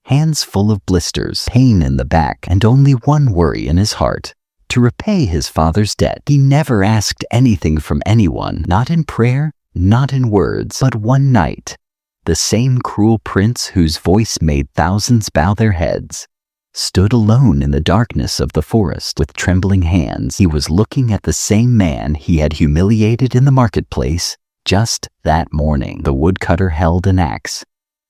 hands full of blisters, pain in the back, and only one worry in his heart: to repay his father's debt. He never asked anything from anyone, not in prayer, not in words. But one night, the same cruel prince whose voice made thousands bow their heads stood alone in the darkness of the forest. With trembling hands, he was looking at the same man he had humiliated in the marketplace just that morning. The woodcutter held an axe.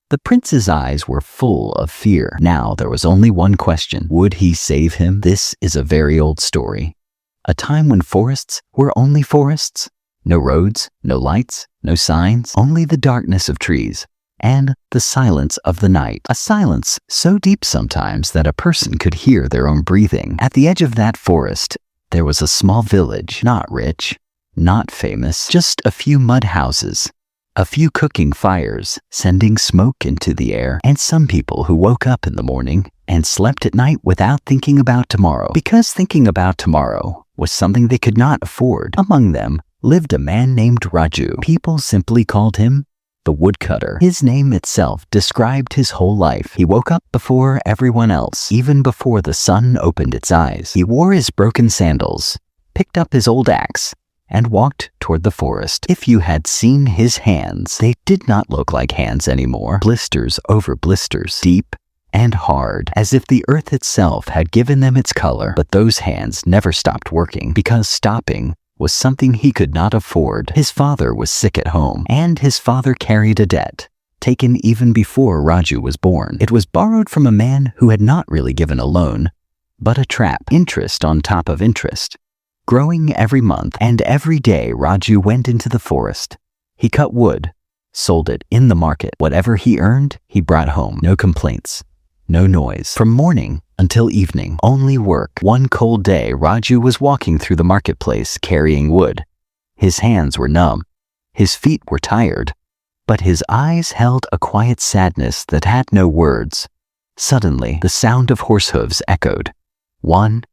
The prince's eyes were full of fear. Now there was only one question: would he save him? This is a very old story. A time when forests were only forests. No roads, no lights, no signs, only the darkness of trees and the silence of the night. A silence so deep sometimes that a person could hear their own breathing. At the edge of that forest, there was a small village, not rich, not famous, just a few mud houses, a few cooking fires, sending smoke into the air, and some people who woke up in the morning and slept at night without thinking about tomorrow, because thinking about tomorrow was something they could not afford. Among them lived a man named Raju. People simply called him the Woodcutter. His name itself described his whole life. He woke up before everyone else, even before the sun opened its eyes. He wore his broken sandals, picked up his old axe, and walked toward the forest. If you had seen his hands, they did not look like hands anymore. Blisters over blisters, deep and hard, as if the earth itself had given them its color. But those hands never stopped working, because stopping was something he could not afford. His father was sick at home, and his father carried a debt, taken even before Raju was born. It was borrowed from a man who had not really given a loan, but a trap, interest on top of interest, growing every month. And every day Raju went into the forest. He cut wood, sold it in the market. Whatever he earned, he brought home. No complaints, no noise. From morning until evening, only work. One cold day, Raju was walking through the marketplace carrying wood. His hands were numb, his feet were tired, but his eyes held a quiet sadness that had no words. Suddenly, the sound of horse hooves echoed. One,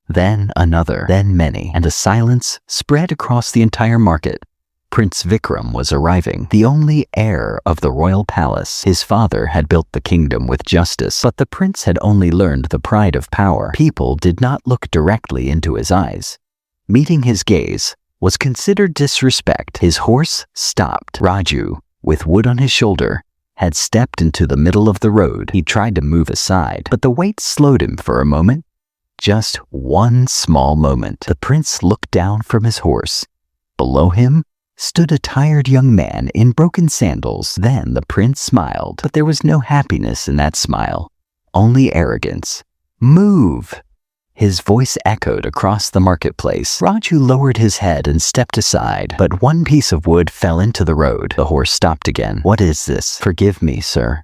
then another, then many, and a silence spread across the entire market. Prince Vikram was arriving, the only heir of the royal palace. His father had built the kingdom with justice, but the prince had only learned the pride of power. People did not look directly into his eyes. Meeting his gaze was considered disrespect. His horse stopped. Raju, with wood on his shoulder, had stepped into the middle of the road. He tried to move aside, but the weight slowed him for a moment. Just one small moment. The prince looked down from his horse. Below him stood a tired young man in broken sandals. Then the prince smiled, but there was no happiness in that smile, only arrogance. "Move!" His voice echoed across the marketplace. Raju lowered his head and stepped aside, but one piece of wood fell into the road. The horse stopped again. "What is this?" "Forgive me, sir,"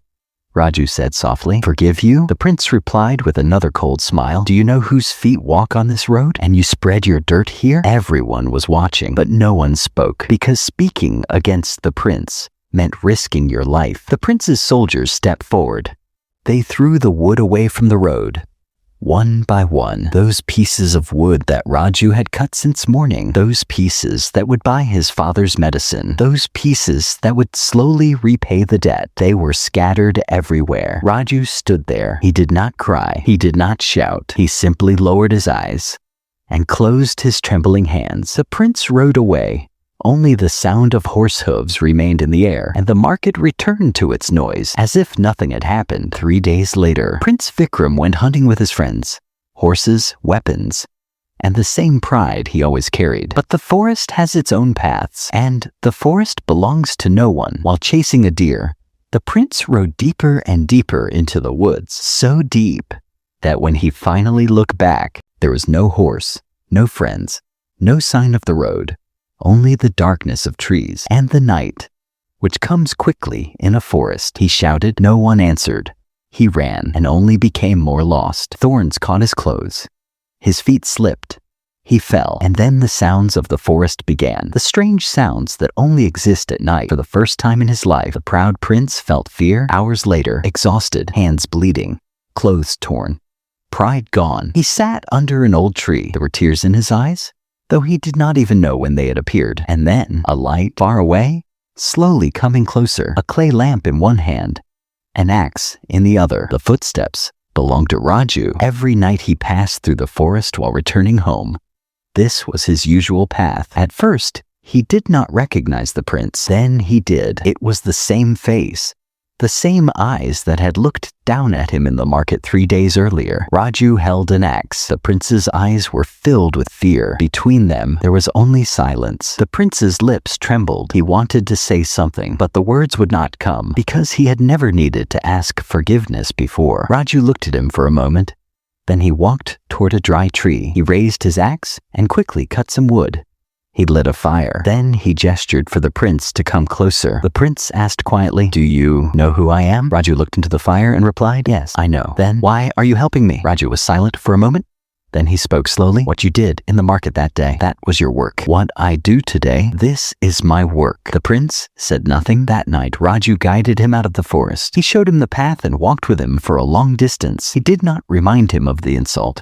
Raju said softly. "Forgive you?" The prince replied with another cold smile. "Do you know whose feet walk on this road? And you spread your dirt here?" Everyone was watching, but no one spoke, because speaking against the prince meant risking your life. The prince's soldiers stepped forward. They threw the wood away from the road. One by one, those pieces of wood that Raju had cut since morning, those pieces that would buy his father's medicine, those pieces that would slowly repay the debt, they were scattered everywhere. Raju stood there. He did not cry. He did not shout. He simply lowered his eyes and closed his trembling hands. The prince rode away. Only the sound of horse hooves remained in the air, and the market returned to its noise, as if nothing had happened. 3 days later, Prince Vikram went hunting with his friends. Horses, weapons, and the same pride he always carried. But the forest has its own paths, and the forest belongs to no one. While chasing a deer, the prince rode deeper and deeper into the woods, so deep that when he finally looked back, there was no horse, no friends, no sign of the road. Only the darkness of trees and the night, which comes quickly in a forest. He shouted. No one answered. He ran and only became more lost. Thorns caught his clothes. His feet slipped. He fell, and then the sounds of the forest began. The strange sounds that only exist at night. For the first time in his life, the proud prince felt fear. Hours later, exhausted, hands bleeding, clothes torn, pride gone, he sat under an old tree. There were tears in his eyes, though he did not even know when they had appeared. And then, a light far away, slowly coming closer, a clay lamp in one hand, an axe in the other. The footsteps belonged to Raju. Every night he passed through the forest while returning home. This was his usual path. At first, he did not recognize the prince. Then he did. It was the same face, the same eyes that had looked down at him in the market 3 days earlier. Raju held an axe. The prince's eyes were filled with fear. Between them, there was only silence. The prince's lips trembled. He wanted to say something, but the words would not come, because he had never needed to ask forgiveness before. Raju looked at him for a moment. Then he walked toward a dry tree. He raised his axe and quickly cut some wood. He lit a fire. Then he gestured for the prince to come closer. The prince asked quietly, "Do you know who I am?" Raju looked into the fire and replied, "Yes, I know." "Then why are you helping me?" Raju was silent for a moment. Then he spoke slowly. "What you did in the market that day, that was your work. What I do today, this is my work." The prince said nothing. That night, Raju guided him out of the forest. He showed him the path and walked with him for a long distance. He did not remind him of the insult.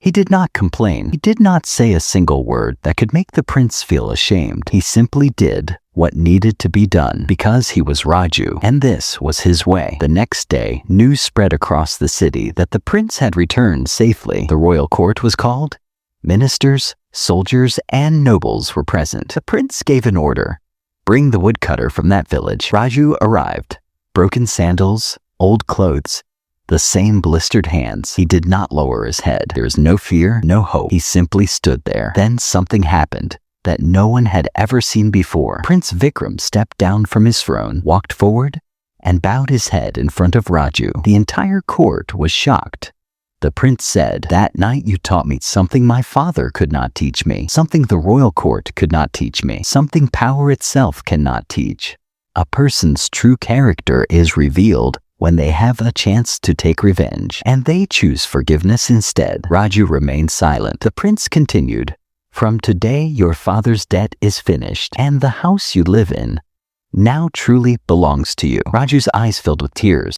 He did not complain. He did not say a single word that could make the prince feel ashamed. He simply did what needed to be done because he was Raju, and this was his way. The next day, news spread across the city that the prince had returned safely. The royal court was called. Ministers, soldiers, and nobles were present. The prince gave an order. "Bring the woodcutter from that village." Raju arrived. Broken sandals, old clothes, the same blistered hands. He did not lower his head. There was no fear, no hope. He simply stood there. Then something happened that no one had ever seen before. Prince Vikram stepped down from his throne, walked forward, and bowed his head in front of Raju. The entire court was shocked. The prince said, "That night you taught me something my father could not teach me, something the royal court could not teach me, something power itself cannot teach. A person's true character is revealed when they have a chance to take revenge, and they choose forgiveness instead." Raju remained silent. The prince continued, "From today your father's debt is finished, and the house you live in now truly belongs to you." Raju's eyes filled with tears.